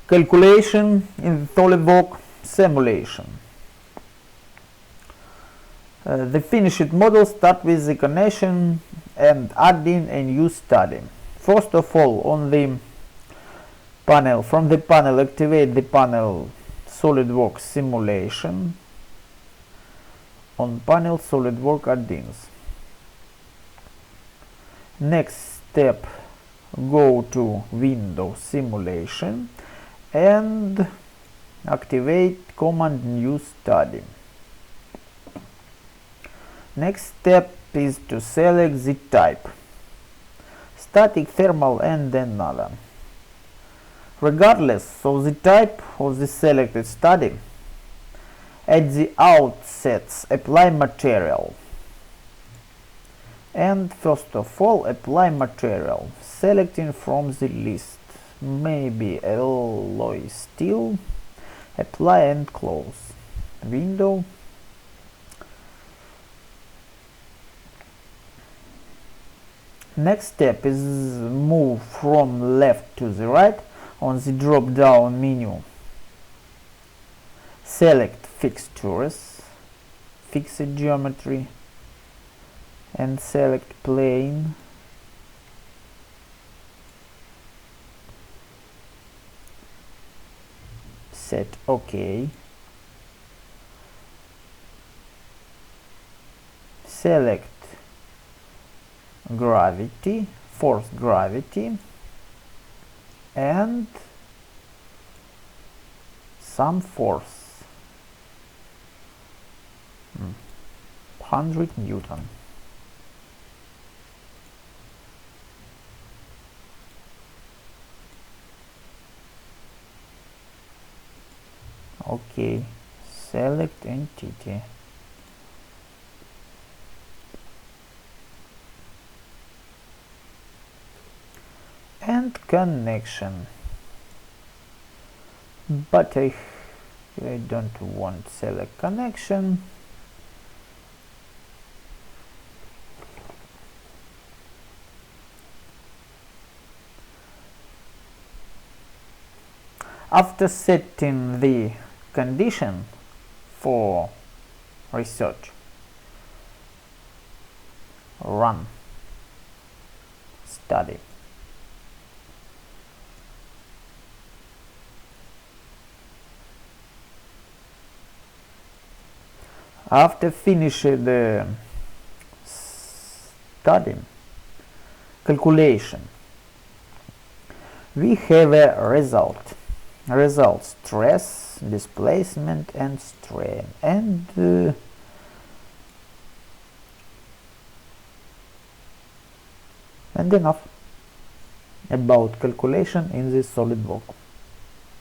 Calculation in SOLIDWORks simulation. The finished model starts with the connection and adding a new study. First of all, on the panel, from the panel, activate the panel SOLIDWORKS simulation. On panel SOLIDWORKS add-ins. Next step, go to Windows Simulation and activate command New Study. Next step is to select the type, static, thermal and another. Regardless of the type of the selected study, at the outset apply material. And first of all, apply material, selecting from the list, maybe alloy steel, apply and close window. Next step is move from left to the right on the drop down menu. Select fixtures, fixed geometry, and select plane. Set OK. Select gravity, force gravity, and some force, 100 Newton. OK, select entity. And connection, but I don't want select connection. After setting the condition for research, run study. After finishing the study calculation, we have a result. Stress, displacement and strain, and enough about calculation in the SOLIDWORKS.